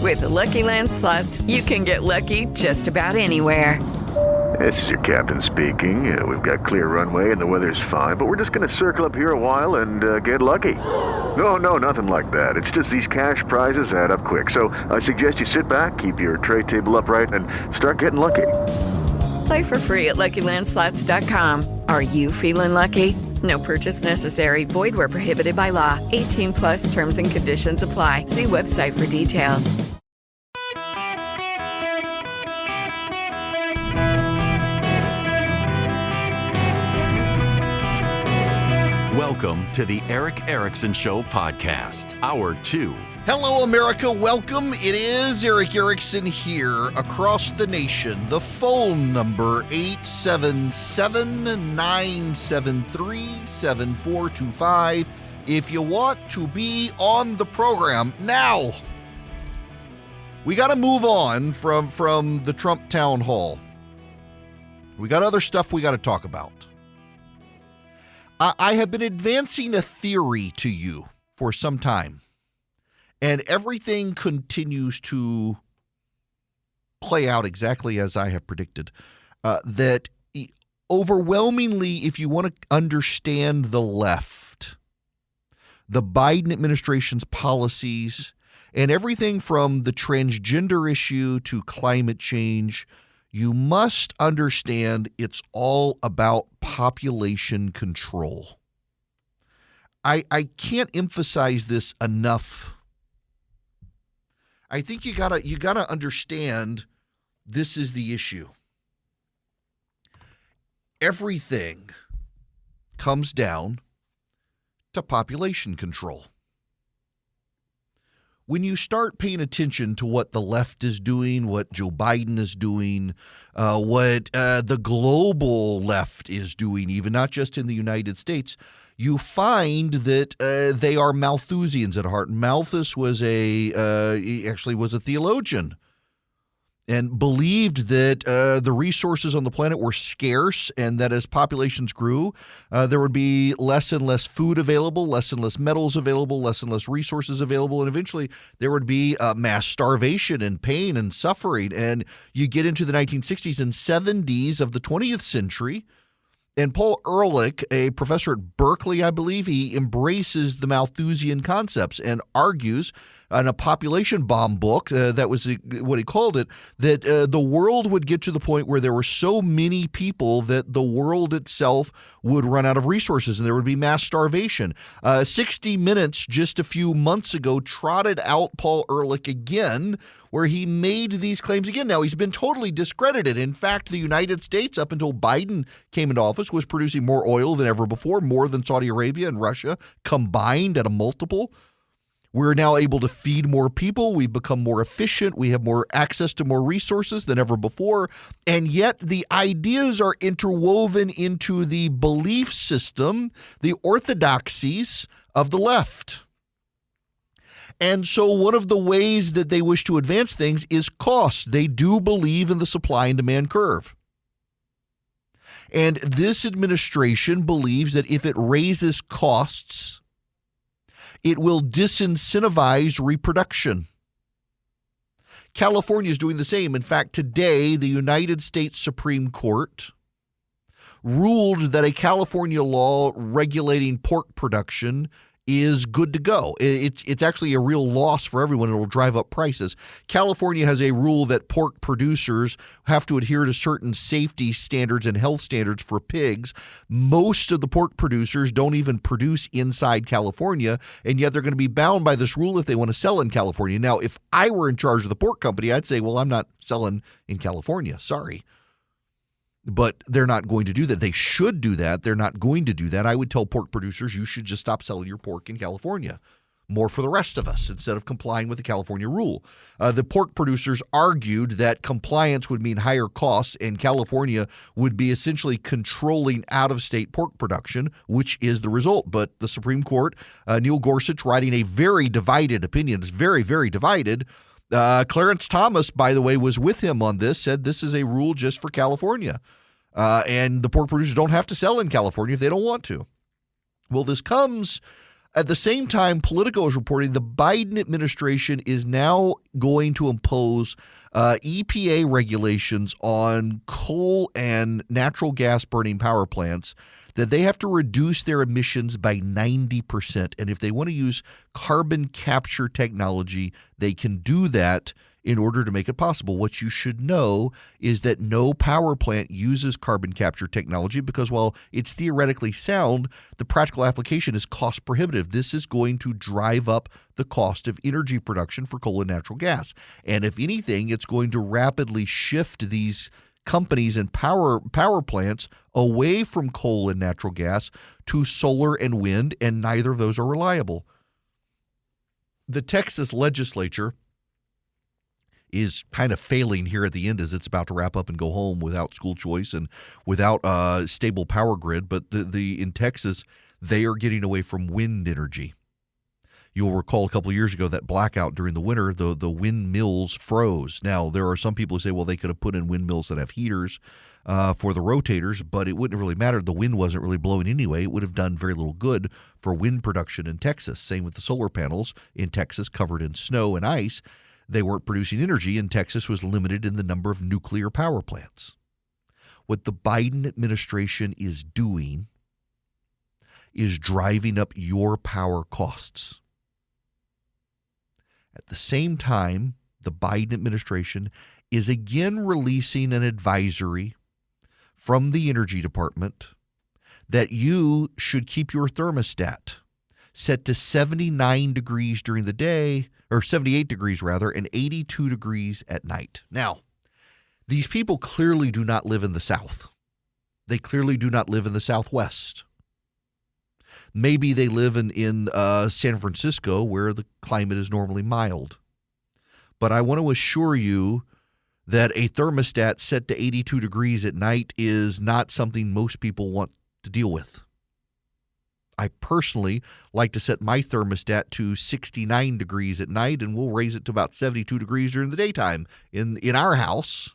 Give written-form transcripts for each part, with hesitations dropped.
With the Lucky Land Slots, you can get lucky just about anywhere. This is your captain speaking. We've got clear runway and the weather's fine, but we're just going to circle up here a while and get lucky. No, nothing like that. It's just these cash prizes add up quick. So I suggest you sit back, keep your tray table upright, and start getting lucky. Play for free at LuckyLandSlots.com. Are you feeling lucky? No purchase necessary. Void where prohibited by law. 18 plus terms and conditions apply. See website for details. Welcome to the Eric Erickson Show podcast, Hour 2. Hello, America. Welcome. It is Eric Erickson here across the nation. The phone number, 877-973-7425. If you want to be on the program. Now, we got to move on from the Trump town hall. We got other stuff we got to talk about. I have been advancing a theory to you for some time, and everything continues to play out exactly as I have predicted. That overwhelmingly, if you want to understand the left, the Biden administration's policies, and everything from the transgender issue to climate change, you must understand it's all about population control. I can't emphasize this enough. I think you gotta understand this is the issue. Everything comes down to population control. When you start paying attention to what the left is doing, what Joe Biden is doing, what the global left is doing, even not just in the United States, you find that they are Malthusians at heart. Malthus was he actually was a theologian and believed that the resources on the planet were scarce, and that as populations grew, there would be less and less food available, less and less metals available, less and less resources available, and eventually there would be mass starvation and pain and suffering. And you get into the 1960s and 70s of the 20th century, and Paul Ehrlich, a professor at Berkeley, I believe, he embraces the Malthusian concepts and argues in a population bomb book, that was what he called it, that the world would get to the point where there were so many people that the world itself would run out of resources and there would be mass starvation. 60 Minutes just a few months ago trotted out Paul Ehrlich again, where he made these claims again. Now, he's been totally discredited. In fact, the United States, up until Biden came into office, was producing more oil than ever before, more than Saudi Arabia and Russia combined at a multiple. We're now able to feed more people. We've become more efficient. We have more access to more resources than ever before. And yet the ideas are interwoven into the belief system, the orthodoxies of the left. And so one of the ways that they wish to advance things is cost. They do believe in the supply and demand curve. And this administration believes that if it raises costs, it will disincentivize reproduction. California is doing the same. In fact, today, the United States Supreme Court ruled that a California law regulating pork production is good to go. It's actually a real loss for everyone. It'll drive up prices. California has a rule that pork producers have to adhere to certain safety standards and health standards for pigs. Most of the pork producers don't even produce inside California, and yet they're going to be bound by this rule if they want to sell in California. Now, if I were in charge of the pork company, I'd say, well, I'm not selling in California. Sorry. But they're not going to do that. They should do that. They're not going to do that. I would tell pork producers, you should just stop selling your pork in California. More for the rest of us instead of complying with the California rule. The pork producers argued that compliance would mean higher costs, and California would be essentially controlling out-of-state pork production, which is the result. But the Supreme Court, Neil Gorsuch, writing a very divided opinion, it's very, very divided. Clarence Thomas, by the way, was with him on this, said this is a rule just for California. And the pork producers don't have to sell in California if they don't want to. Well, this comes At the same time, Politico is reporting the Biden administration is now going to impose EPA regulations on coal and natural gas burning power plants that they have to reduce their emissions by 90%. And if they want to use carbon capture technology, they can do that in order to make it possible. What you should know is that no power plant uses carbon capture technology because while it's theoretically sound, the practical application is cost prohibitive. This is going to drive up the cost of energy production for coal and natural gas. And if anything, it's going to rapidly shift these companies and power plants away from coal and natural gas to solar and wind, and neither of those are reliable. The Texas legislature is kind of failing here at the end as it's about to wrap up and go home without school choice and without a stable power grid. But in Texas, they are getting away from wind energy. You'll recall a couple of years ago that blackout during the winter, the windmills froze. Now, there are some people who say, well, they could have put in windmills that have heaters for the rotators, but it wouldn't have really mattered. The wind wasn't really blowing anyway. It would have done very little good for wind production in Texas. Same with the solar panels in Texas covered in snow and ice. They weren't producing energy, and Texas was limited in the number of nuclear power plants. What the Biden administration is doing is driving up your power costs. At the same time, the Biden administration is again releasing an advisory from the Energy Department that you should keep your thermostat set to 79 degrees during the day, or 78 degrees rather, and 82 degrees at night. Now, these people clearly do not live in the South. They clearly do not live in the Southwest. Maybe they live in San Francisco, where the climate is normally mild. But I want to assure you that a thermostat set to 82 degrees at night is not something most people want to deal with. I personally like to set my thermostat to 69 degrees at night, and we'll raise it to about 72 degrees during the daytime in our house.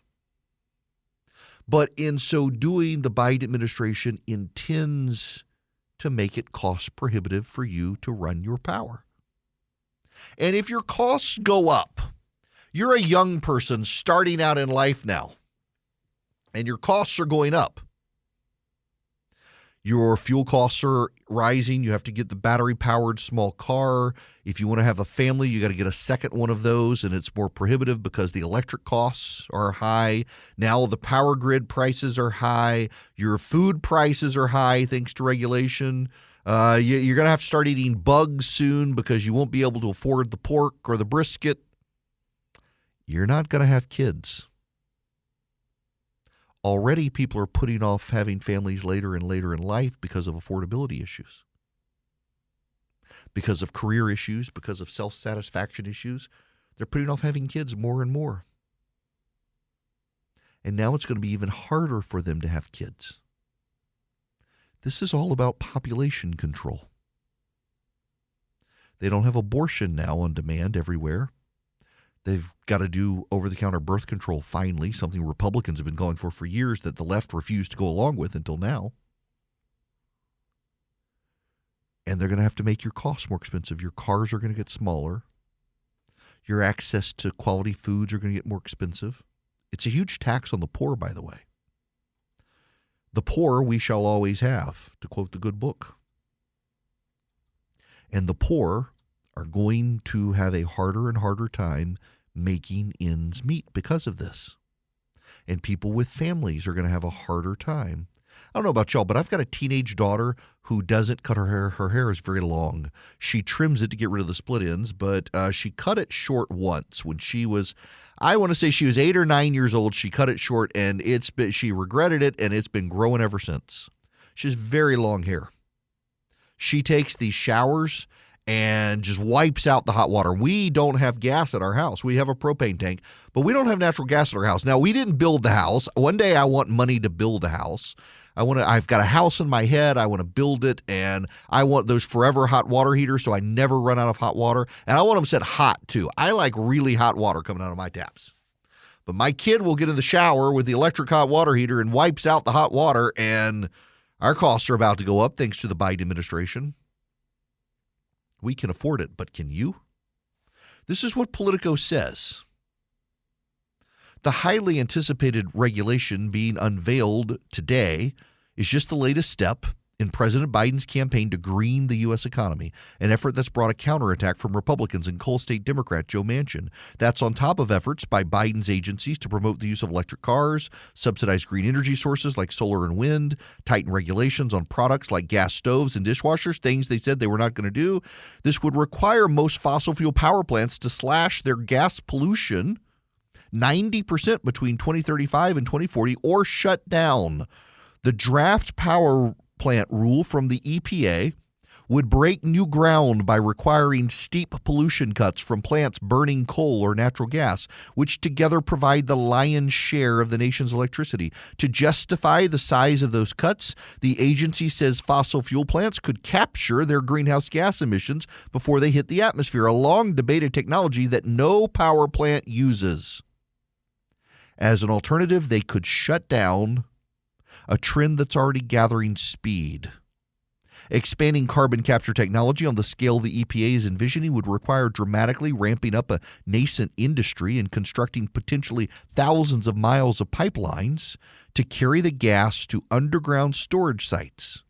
But in so doing, the Biden administration intends to make it cost prohibitive for you to run your power. And if your costs go up, you're a young person starting out in life now, and your costs are going up. Your fuel costs are rising. You have to get the battery-powered small car. If you want to have a family, you got to get a second one of those, and it's more prohibitive because the electric costs are high. Now the power grid prices are high. Your food prices are high thanks to regulation. You're going to have to start eating bugs soon because you won't be able to afford the pork or the brisket. You're not going to have kids. Already people are putting off having families later and later in life because of affordability issues, because of career issues, because of self-satisfaction issues. They're putting off having kids more and more. And now it's going to be even harder for them to have kids. This is all about population control. They don't have abortion now on demand everywhere. They've got to do over-the-counter birth control finally, something Republicans have been calling for years that the left refused to go along with until now. And they're going to have to make your costs more expensive. Your cars are going to get smaller. Your access to quality foods are going to get more expensive. It's a huge tax on the poor, by the way. The poor we shall always have, to quote the good book. And the poor are going to have a harder and harder time making ends meet because of this. And people with families are going to have a harder time. I don't know about y'all, but I've got a teenage daughter who doesn't cut her hair. Her hair is very long. She trims it to get rid of the split ends, but she cut it short once when she was, I want to say she was 8 or 9 years old. She cut it short, and she regretted it, and it's been growing ever since. She has very long hair. She takes these showers and just wipes out the hot water. We don't have gas at our house. We have a propane tank, but we don't have natural gas at our house. Now, we didn't build the house. One day I want money to build a house. I've got a house in my head. I want to build it, and I want those forever hot water heaters so I never run out of hot water. And I want them set hot, too. I like really hot water coming out of my taps. But my kid will get in the shower with the electric hot water heater and wipes out the hot water, and our costs are about to go up thanks to the Biden administration. We can afford it, but can you? This is what Politico says. The highly anticipated regulation being unveiled today is just the latest step in President Biden's campaign to green the U.S. economy, an effort that's brought a counterattack from Republicans and Coal State Democrat Joe Manchin. That's on top of efforts by Biden's agencies to promote the use of electric cars, subsidize green energy sources like solar and wind, tighten regulations on products like gas stoves and dishwashers, things they said they were not going to do. This would require most fossil fuel power plants to slash their gas pollution 90% between 2035 and 2040 or shut down. The draft power plant rule from the EPA would break new ground by requiring steep pollution cuts from plants burning coal or natural gas, which together provide the lion's share of the nation's electricity. To justify the size of those cuts, the agency says fossil fuel plants could capture their greenhouse gas emissions before they hit the atmosphere, a long-debated technology that no power plant uses. As an alternative, they could shut down a trend that's already gathering speed. Expanding carbon capture technology on the scale the EPA is envisioning would require dramatically ramping up a nascent industry and constructing potentially thousands of miles of pipelines to carry the gas to underground storage sites.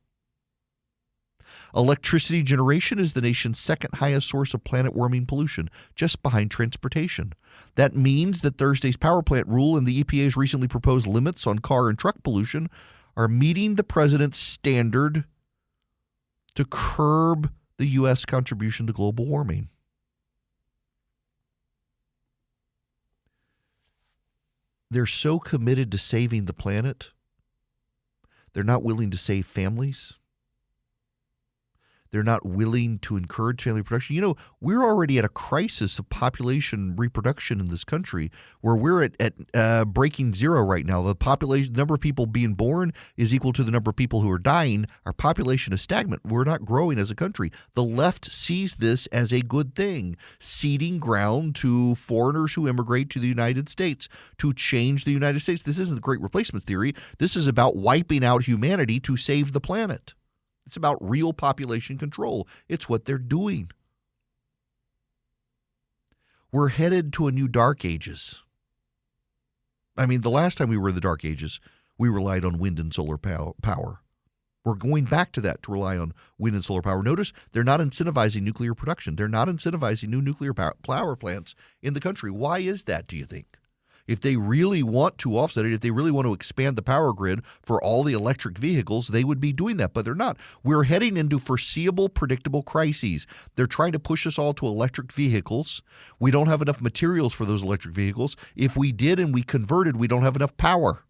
Electricity generation is the nation's second highest source of planet-warming pollution, just behind transportation. That means that Thursday's power plant rule and the EPA's recently proposed limits on car and truck pollution are meeting the president's standard to curb the U.S. contribution to global warming. They're so committed to saving the planet, they're not willing to save families. They're not willing to encourage family production. You know, we're already at a crisis of population reproduction in this country where we're at breaking zero right now. The number of people being born is equal to the number of people who are dying. Our population is stagnant. We're not growing as a country. The left sees this as a good thing, ceding ground to foreigners who immigrate to the United States to change the United States. This isn't the Great Replacement theory. This is about wiping out humanity to save the planet. It's about real population control. It's what they're doing. We're headed to a new dark ages. I mean, the last time we were in the dark ages, we relied on wind and solar power. We're going back to that to rely on wind and solar power. Notice they're not incentivizing nuclear production. They're not incentivizing new nuclear power plants in the country. Why is that, do you think? If they really want to offset it, if they really want to expand the power grid for all the electric vehicles, they would be doing that, but they're not. We're heading into foreseeable, predictable crises. They're trying to push us all to electric vehicles. We don't have enough materials for those electric vehicles. If we did and we converted, we don't have enough power.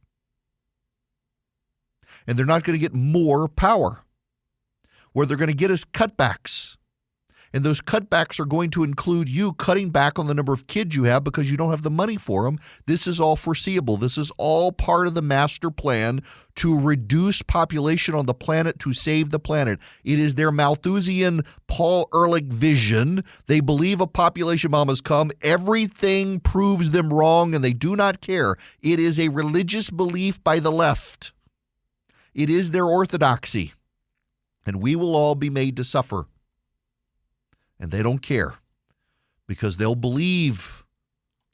And they're not going to get more power. Where they're going to get is cutbacks. And those cutbacks are going to include you cutting back on the number of kids you have because you don't have the money for them. This is all foreseeable. This is all part of the master plan to reduce population on the planet to save the planet. It is their Malthusian Paul Ehrlich vision. They believe a population bomb has come. Everything proves them wrong, and they do not care. It is a religious belief by the left. It is their orthodoxy, and we will all be made to suffer. And they don't care because they'll believe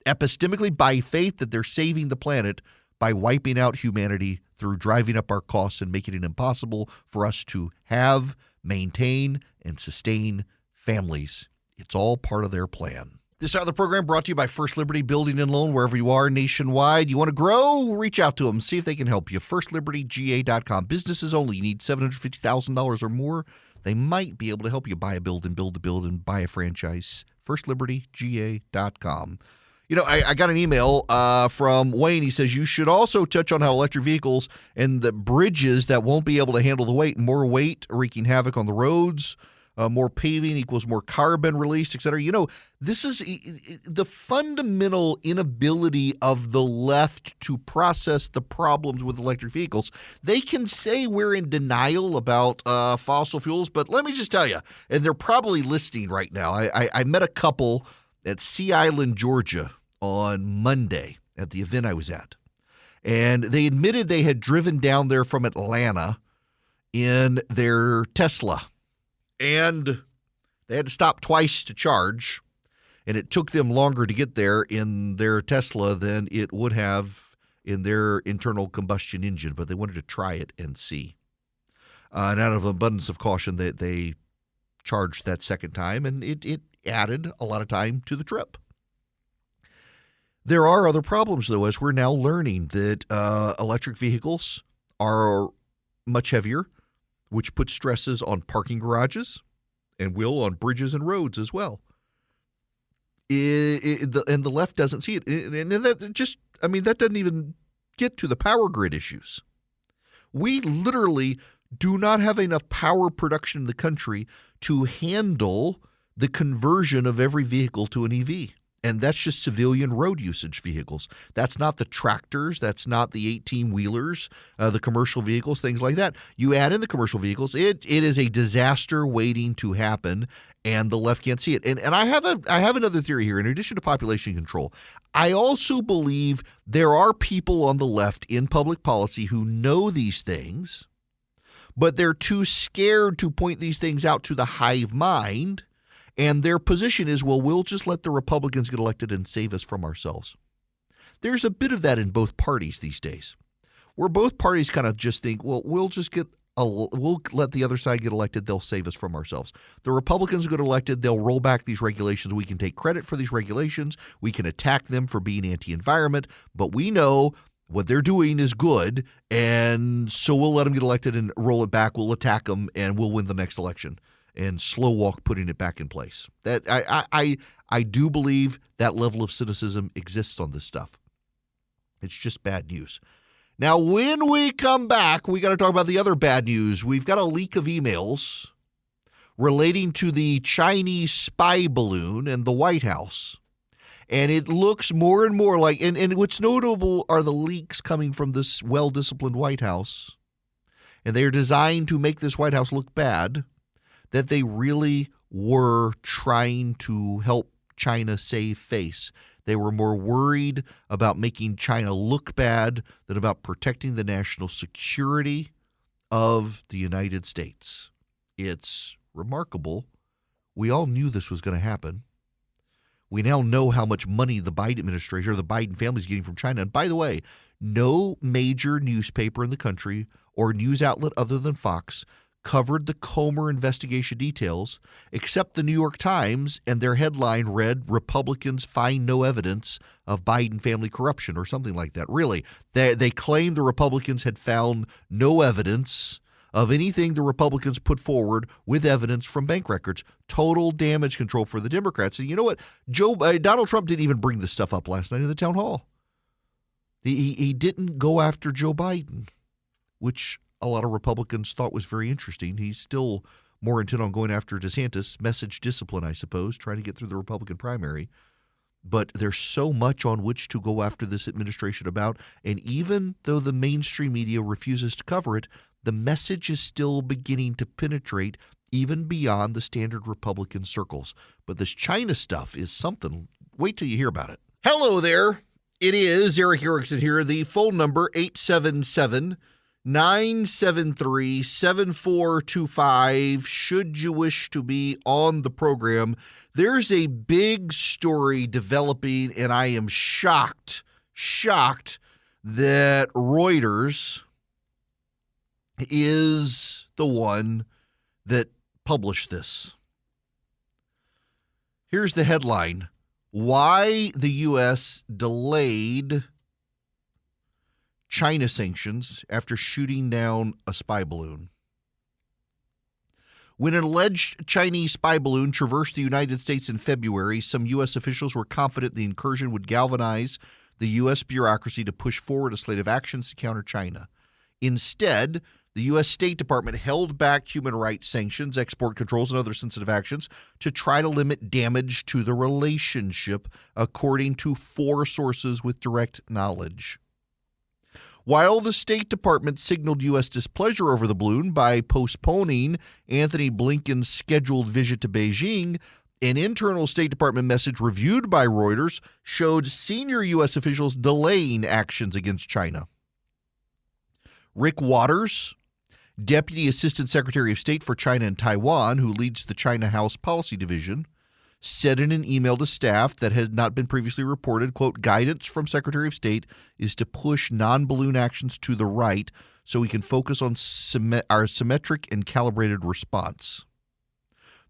epistemically by faith that they're saving the planet by wiping out humanity through driving up our costs and making it impossible for us to have, maintain, and sustain families. It's all part of their plan. This hour of the program brought to you by First Liberty Building and Loan, wherever you are nationwide. You want to grow? Reach out to them. See if they can help you. FirstLibertyGA.com. Businesses only. You need $750,000 or more. They might be able to help you buy a building, build a build, and buy a franchise. FirstLibertyGA.com. You know, I got an email from Wayne. He says, you should also touch on how electric vehicles and the bridges that won't be able to handle the weight, more weight wreaking havoc on the roads, more paving equals more carbon released, et cetera. You know, this is the fundamental inability of the left to process the problems with electric vehicles. They can say we're in denial about fossil fuels, but let me just tell you, and they're probably listening right now. I met a couple at Sea Island, Georgia on Monday at the event I was at, and they admitted they had driven down there from Atlanta in their Tesla. And They had to stop twice to charge, and it took them longer to get there in their Tesla than it would have in their internal combustion engine, but they wanted to try it and see. And out of abundance of caution, they charged that second time, and it added a lot of time to the trip. There are other problems, though, as we're now learning that electric vehicles are much heavier, which puts stresses on parking garages and will on bridges and roads as well. And the left doesn't see it. And that doesn't even get to the power grid issues. We literally do not have enough power production in the country to handle the conversion of every vehicle to an EV. And that's just civilian road usage vehicles. That's not the tractors. That's not the 18-wheelers, the commercial vehicles, things like that. You add in the commercial vehicles, it is a disaster waiting to happen, and the left can't see it. And I have another theory here. In addition to population control, I also believe there are people on the left in public policy who know these things, but they're too scared to point these things out to the hive mind. And their position is, well, we'll just let the Republicans get elected and save us from ourselves. There's a bit of that in both parties these days, where both parties kind of just think, well, we'll let the other side get elected. They'll save us from ourselves. The Republicans get elected. They'll roll back these regulations. We can take credit for these regulations. We can attack them for being anti-environment, but we know what they're doing is good, and so we'll let them get elected and roll it back. We'll attack them, and we'll win the next election. And slow walk putting it back in place. That I do believe that level of cynicism exists on this stuff. It's just bad news. Now, when we come back, we got to talk about the other bad news. We've got a leak of emails relating to the Chinese spy balloon and the White House. And it looks more and more like, and what's notable are the leaks coming from this well-disciplined White House. And they are designed to make this White House look bad, that they really were trying to help China save face. They were more worried about making China look bad than about protecting the national security of the United States. It's remarkable. We all knew this was going to happen. We now know how much money the Biden administration or the Biden family is getting from China. And by the way, no major newspaper in the country or news outlet other than Fox covered the Comer investigation details, except the New York Times, and their headline read, "Republicans find no evidence of Biden family corruption," or something like that. Really, they claimed the Republicans had found no evidence of anything the Republicans put forward with evidence from bank records. Total damage control for the Democrats. And you know what? Donald Trump didn't even bring this stuff up last night in the town hall. He didn't go after Joe Biden, which a lot of Republicans thought was very interesting. He's still more intent on going after DeSantis, message discipline, I suppose, trying to get through the Republican primary. But there's so much on which to go after this administration about, and even though the mainstream media refuses to cover it, the message is still beginning to penetrate even beyond the standard Republican circles. But this China stuff is something. Wait till you hear about it. Hello there. It is Eric Erickson here. The phone number, 877-973-7425. Should you wish to be on the program, there's a big story developing, and I am shocked that Reuters is the one that published this. Here's the headline: why the U.S. delayed China sanctions after shooting down a spy balloon. When an alleged Chinese spy balloon traversed the United States in February, some U.S. officials were confident the incursion would galvanize the U.S. bureaucracy to push forward a slate of actions to counter China. Instead, the U.S. State Department held back human rights sanctions, export controls, and other sensitive actions to try to limit damage to the relationship, according to 4 sources with direct knowledge. While the State Department signaled U.S. displeasure over the balloon by postponing Anthony Blinken's scheduled visit to Beijing, an internal State Department message reviewed by Reuters showed senior U.S. officials delaying actions against China. Rick Waters, Deputy Assistant Secretary of State for China and Taiwan, who leads the China House Policy Division, said in an email to staff that had not been previously reported, quote, guidance from Secretary of State is to push non-balloon actions to the right so we can focus on our symmetric and calibrated response.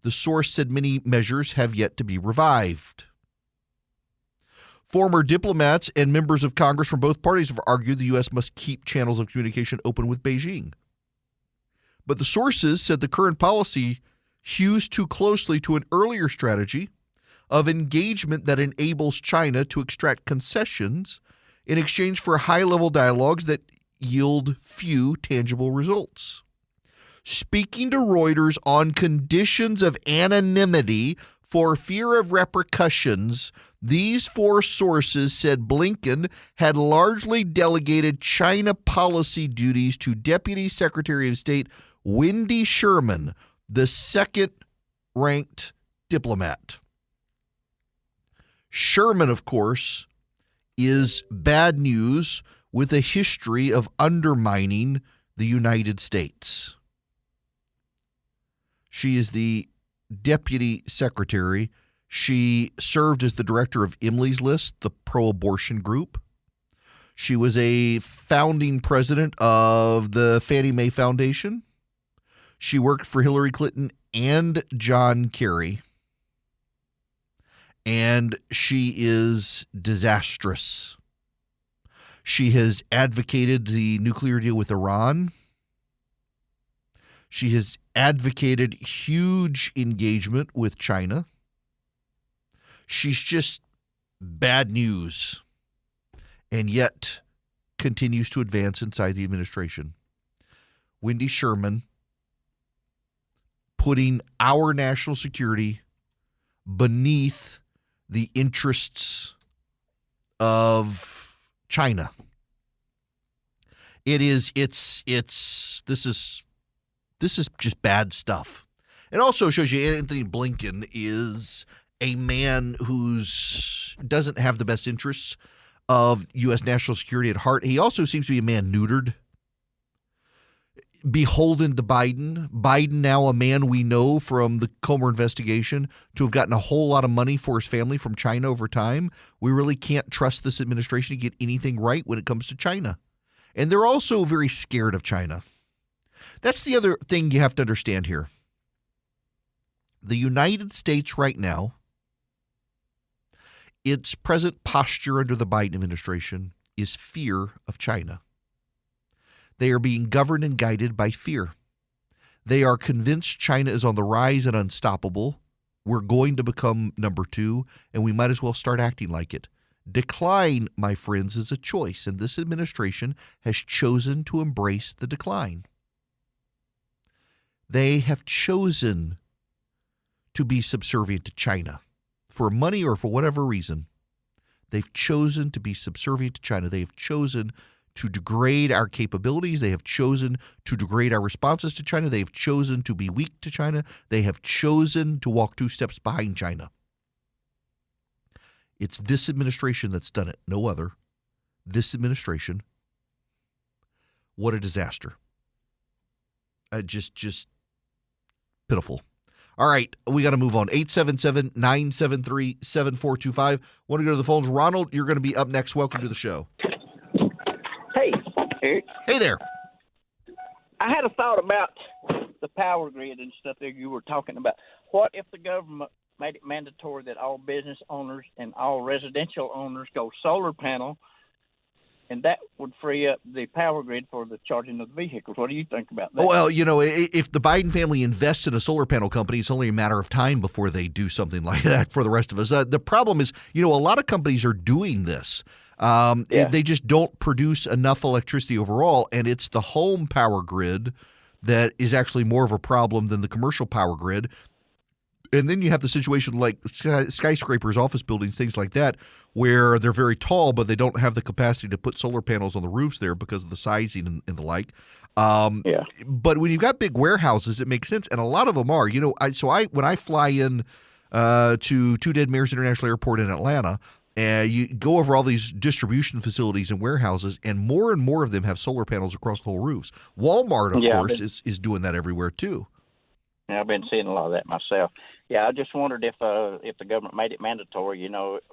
The source said many measures have yet to be revived. Former diplomats and members of Congress from both parties have argued the U.S. must keep channels of communication open with Beijing. But the sources said the current policy hews too closely to an earlier strategy of engagement that enables China to extract concessions in exchange for high-level dialogues that yield few tangible results. Speaking to Reuters on conditions of anonymity for fear of repercussions, these four sources said Blinken had largely delegated China policy duties to Deputy Secretary of State Wendy Sherman, the second-ranked diplomat. Sherman, of course, is bad news with a history of undermining the United States. She is the deputy secretary. She served as the director of Emily's List, the pro-abortion group. She was a founding president of the Fannie Mae Foundation. She worked for Hillary Clinton and John Kerry. And she is disastrous. She has advocated the nuclear deal with Iran. She has advocated huge engagement with China. She's just bad news, and yet continues to advance inside the administration. Wendy Sherman putting our national security beneath the interests of China. This is just bad stuff. It also shows you Anthony Blinken is a man who's doesn't have the best interests of U.S. national security at heart. He also seems to be a man neutered, beholden to Biden. Biden now a man we know from the Comer investigation to have gotten a whole lot of money for his family from China over time. We really can't trust this administration to get anything right when it comes to China. And they're also very scared of China. That's the other thing you have to understand here. The United States right now, its present posture under the Biden administration is fear of China. They are being governed and guided by fear. They are convinced China is on the rise and unstoppable. We're going to become number two, and we might as well start acting like it. Decline, my friends, is a choice, and this administration has chosen to embrace the decline. They have chosen to be subservient to China for money or for whatever reason. They've chosen to be subservient to China. They have chosen to degrade our capabilities. They have chosen to degrade our responses to China. They have chosen to be weak to China. They have chosen to walk two steps behind China. It's this administration that's done it, no other. This administration. What a disaster. Just pitiful. All right, we got to move on. 877-973-7425. Want to go to the phones? Ronald, you're going to be up next. Welcome to the show. Hey, Eric. Hey there. I had a thought about the power grid and stuff that you were talking about. What if the government made it mandatory that all business owners and all residential owners go solar panel, and that would free up the power grid for the charging of the vehicles? What do you think about that? Well, you know, if the Biden family invests in a solar panel company, it's only a matter of time before they do something like that for the rest of us. The problem is, you know, a lot of companies are doing this. They just don't produce enough electricity overall, and it's the home power grid that is actually more of a problem than the commercial power grid. And then you have the situation like skyscrapers, office buildings, things like that, where they're very tall, but they don't have the capacity to put solar panels on the roofs there because of the sizing and the like. But when you've got big warehouses, it makes sense. And a lot of them are. You know, when I fly in to Two Dead Mares International Airport in Atlanta, And you go over all these distribution facilities and warehouses, and more of them have solar panels across the whole roofs. Walmart, of course, is doing that everywhere too. Yeah, I've been seeing a lot of that myself. Yeah, I just wondered if the government made it mandatory,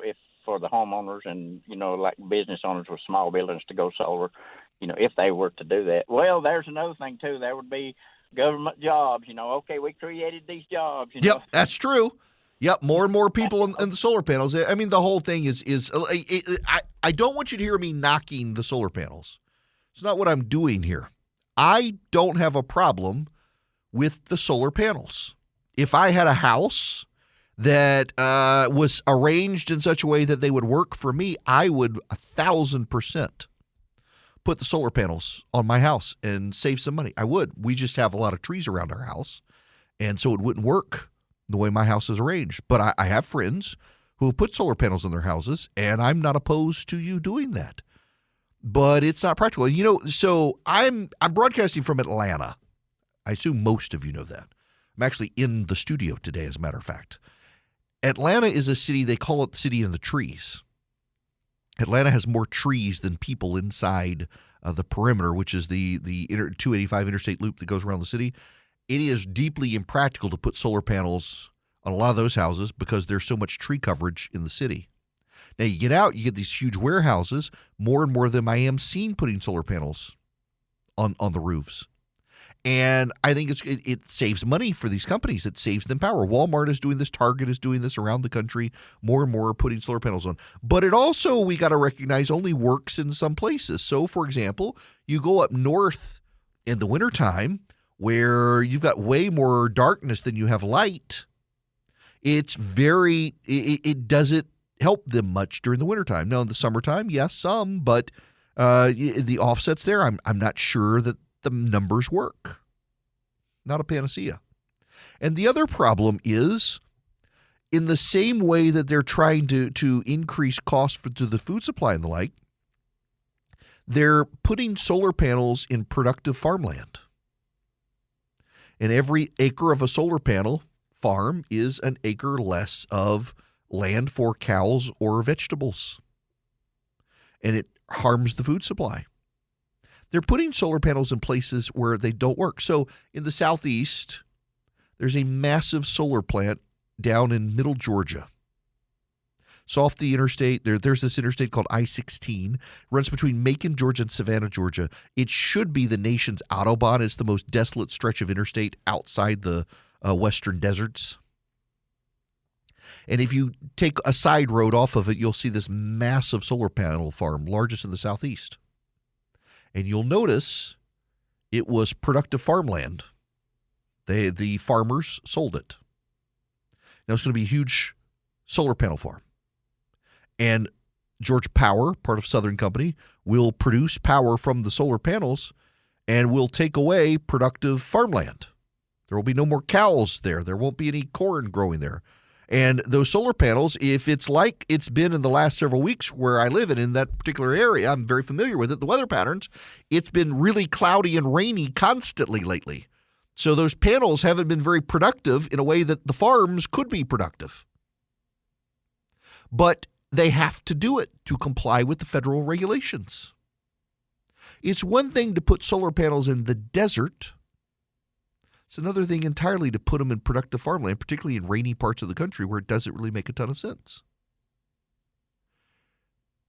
if for the homeowners and, like business owners with small buildings to go solar, if they were to do that. Well, there's another thing, too. There would be government jobs, Okay, we created these jobs, Yep, that's true. Yep, more and more people in the solar panels. I mean, the whole thing is I don't want you to hear me knocking the solar panels. It's not what I'm doing here. I don't have a problem with the solar panels. If I had a house that was arranged in such a way that they would work for me, I would 1,000% put the solar panels on my house and save some money. I would. We just have a lot of trees around our house, and so it wouldn't work the way my house is arranged. But I have friends who have put solar panels on their houses, and I'm not opposed to you doing that. But it's not practical. So I'm broadcasting from Atlanta. I assume most of you know that. I'm actually in the studio today, as a matter of fact. Atlanta is a city, they call it the city in the trees. Atlanta has more trees than people inside the perimeter, which is the 285 interstate loop that goes around the city. It is deeply impractical to put solar panels on a lot of those houses because there's so much tree coverage in the city. Now, you get out, you get these huge warehouses. More and more of them I am seeing putting solar panels on the roofs. And I think it saves money for these companies. It saves them power. Walmart is doing this. Target is doing this around the country. More and more are putting solar panels on. But it also, we got to recognize, only works in some places. So, for example, you go up north in the wintertime where you've got way more darkness than you have light. It doesn't help them much during the wintertime. Now, in the summertime, yes, some, but the offsets there, I'm not sure that the numbers work. Not a panacea. And the other problem is, in the same way that they're trying to increase costs to the food supply and the like, they're putting solar panels in productive farmland. And every acre of a solar panel farm is an acre less of land for cows or vegetables. And it harms the food supply. They're putting solar panels in places where they don't work. So in the southeast, there's a massive solar plant down in middle Georgia. So off the interstate, there's this interstate called I-16. It runs between Macon, Georgia, and Savannah, Georgia. It should be the nation's Autobahn. It's the most desolate stretch of interstate outside the western deserts. And if you take a side road off of it, you'll see this massive solar panel farm, largest in the southeast. And you'll notice it was productive farmland. The farmers sold it. Now it's going to be a huge solar panel farm. And Georgia Power, part of Southern Company, will produce power from the solar panels and will take away productive farmland. There will be no more cows there. There won't be any corn growing there. And those solar panels, if it's like it's been in the last several weeks where I live in that particular area, I'm very familiar with it, the weather patterns, it's been really cloudy and rainy constantly lately. So those panels haven't been very productive in a way that the farms could be productive. But they have to do it to comply with the federal regulations. It's one thing to put solar panels in the desert. It's another thing entirely to put them in productive farmland, particularly in rainy parts of the country where it doesn't really make a ton of sense.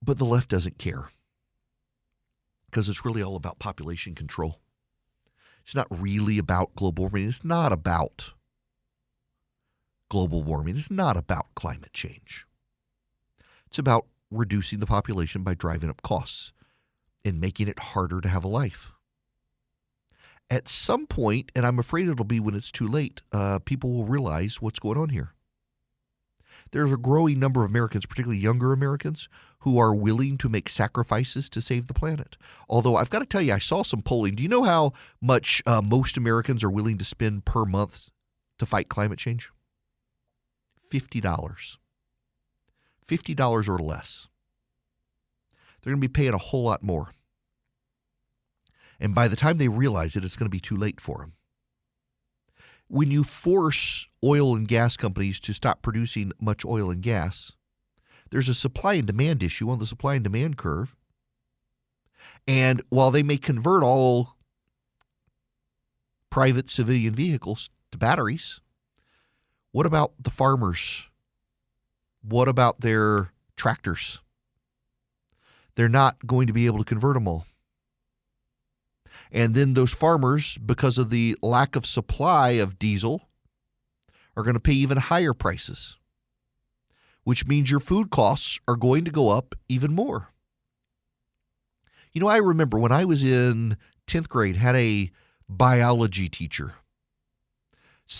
But the left doesn't care because it's really all about population control. It's not really about global warming. It's not about global warming. It's not about climate change. It's about reducing the population by driving up costs and making it harder to have a life. At some point, and I'm afraid it'll be when it's too late, people will realize what's going on here. There's a growing number of Americans, particularly younger Americans, who are willing to make sacrifices to save the planet. Although I've got to tell you, I saw some polling. Do you know how much most Americans are willing to spend per month to fight climate change? $50. $50 or less. They're going to be paying a whole lot more. And by the time they realize it, it's going to be too late for them. When you force oil and gas companies to stop producing much oil and gas, there's a supply and demand issue on the supply and demand curve. And while they may convert all private civilian vehicles to batteries, what about the farmers? What about their tractors? They're not going to be able to convert them all. And then those farmers, because of the lack of supply of diesel, are going to pay even higher prices, which means your food costs are going to go up even more. You know, I remember when I was in 10th grade, had a biology teacher.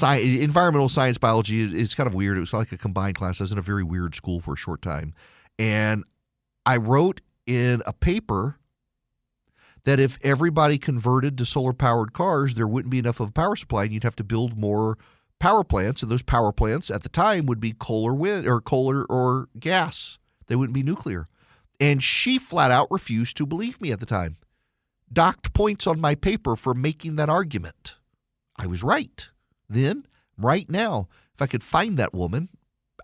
Environmental science biology is kind of weird. It was like a combined class. I was in a very weird school for a short time. And I wrote in a paper that if everybody converted to solar-powered cars, there wouldn't be enough of a power supply, and you'd have to build more power plants. And those power plants at the time would be coal or gas. They wouldn't be nuclear. And she flat out refused to believe me at the time. Docked points on my paper for making that argument. I was right. Then, right now, if I could find that woman,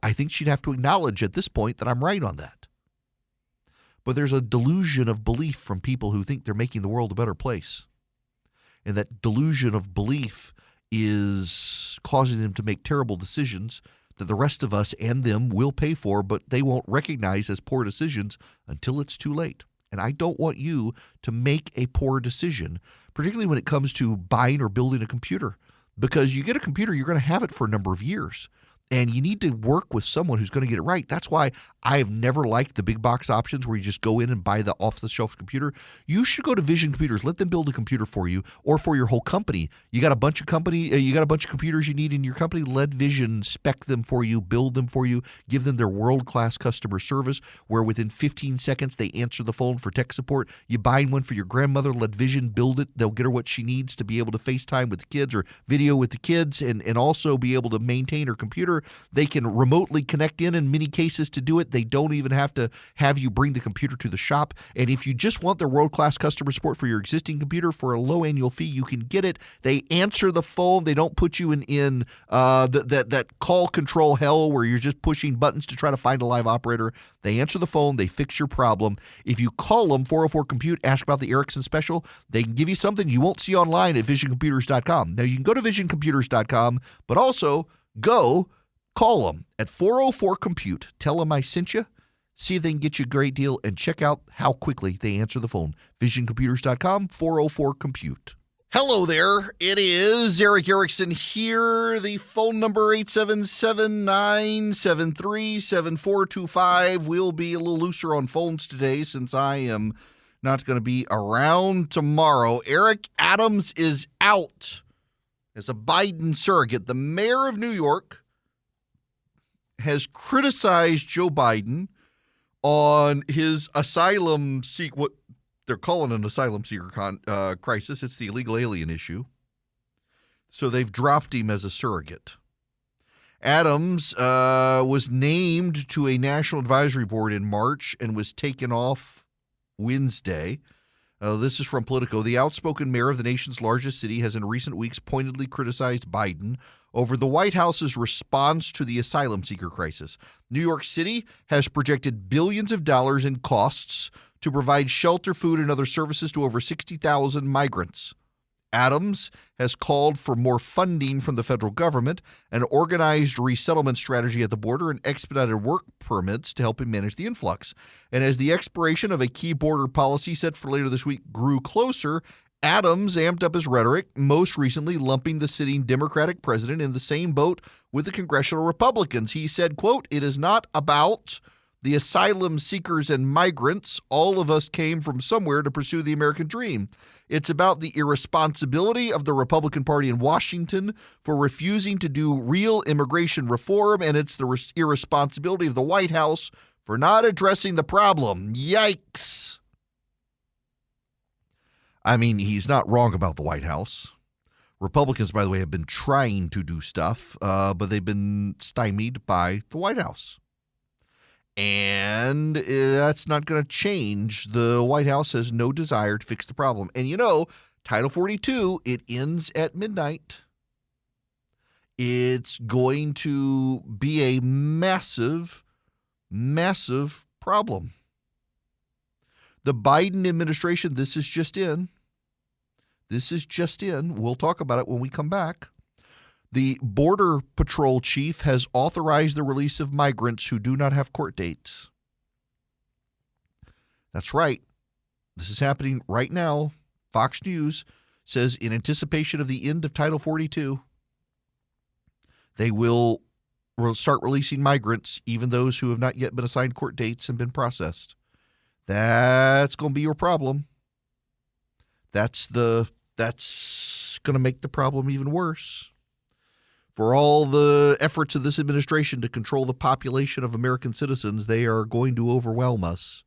I think she'd have to acknowledge at this point that I'm right on that. But there's a delusion of belief from people who think they're making the world a better place. And that delusion of belief is causing them to make terrible decisions that the rest of us and them will pay for, but they won't recognize as poor decisions until it's too late. And I don't want you to make a poor decision, particularly when it comes to buying or building a computer. Because you get a computer, you're going to have it for a number of years. And you need to work with someone who's going to get it right. That's why I have never liked the big box options where you just go in and buy the off-the-shelf computer. You should go to Vision Computers. Let them build a computer for you or for your whole company. You got a bunch of computers you need in your company. Let Vision spec them for you, build them for you, give them their world-class customer service where within 15 seconds they answer the phone for tech support. You buy one for your grandmother, let Vision build it. They'll get her what she needs to be able to FaceTime with the kids or video with the kids and also be able to maintain her computer. They can remotely connect in many cases to do it. They don't even have to have you bring the computer to the shop. And if you just want their world-class customer support for your existing computer for a low annual fee, you can get it. They answer the phone. They don't put you in that call control hell where you're just pushing buttons to try to find a live operator. They answer the phone. They fix your problem. If you call them, 404-COMPUTE, ask about the Erickson special, they can give you something you won't see online at visioncomputers.com. Now, you can go to visioncomputers.com, but also go call them at 404-COMPUTE. Tell them I sent you. See if they can get you a great deal and check out how quickly they answer the phone. VisionComputers.com, 404-COMPUTE. Hello there. It is Eric Erickson here. The phone number 877-973-7425. We'll be a little looser on phones today since I am not going to be around tomorrow. Eric Adams is out as a Biden surrogate. The mayor of New York has criticized Joe Biden on his asylum what they're calling an asylum seeker crisis. It's the illegal alien issue. So they've dropped him as a surrogate. Adams was named to a national advisory board in March and was taken off Wednesday. This is from Politico. The outspoken mayor of the nation's largest city has in recent weeks pointedly criticized Biden over the White House's response to the asylum seeker crisis. New York City has projected billions of dollars in costs to provide shelter, food, and other services to over 60,000 migrants. Adams has called for more funding from the federal government, an organized resettlement strategy at the border, and expedited work permits to help him manage the influx. And as the expiration of a key border policy set for later this week grew closer, Adams amped up his rhetoric, most recently lumping the sitting Democratic president in the same boat with the congressional Republicans. He said, quote, "It is not about the asylum seekers and migrants. All of us came from somewhere to pursue the American dream. It's about the irresponsibility of the Republican Party in Washington for refusing to do real immigration reform, and it's the irresponsibility of the White House for not addressing the problem." Yikes. I mean, he's not wrong about the White House. Republicans, by the way, have been trying to do stuff, but they've been stymied by the White House. And that's not going to change. The White House has no desire to fix the problem. And you know, Title 42, it ends at midnight. It's going to be a massive massive problem. The Biden administration, this is just in. We'll talk about it when we come back. The Border Patrol chief has authorized the release of migrants who do not have court dates. That's right. This is happening right now. Fox News says in anticipation of the end of Title 42, they will start releasing migrants, even those who have not yet been assigned court dates and been processed. That's going to be your problem. That's going to make the problem even worse. For all the efforts of this administration to control the population of American citizens, they are going to overwhelm us.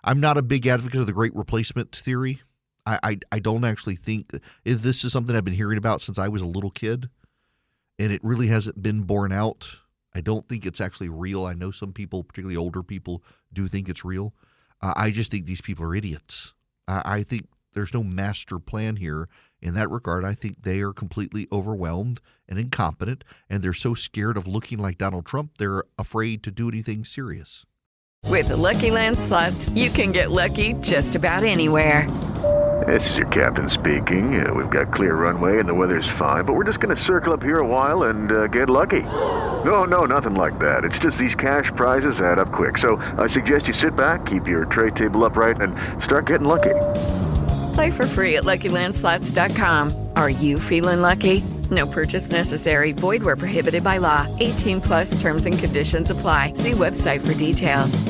I'm not a big advocate of the Great Replacement theory. I don't actually think this is something I've been hearing about since I was a little kid, and it really hasn't been borne out. I don't think it's actually real. I know some people, particularly older people, do think it's real. I just think these people are idiots. I think there's no master plan here. In that regard, I think they are completely overwhelmed and incompetent, and they're so scared of looking like Donald Trump, they're afraid to do anything serious. With the Lucky Land Slots, you can get lucky just about anywhere. This is your captain speaking. We've got clear runway and the weather's fine, but we're just going to circle up here a while and get lucky. No, nothing like that. It's just these cash prizes add up quick. So I suggest you sit back, keep your tray table upright, and start getting lucky. Play for free at LuckyLandSlots.com. Are you feeling lucky? No purchase necessary. Void where prohibited by law. 18+ terms and conditions apply. See website for details.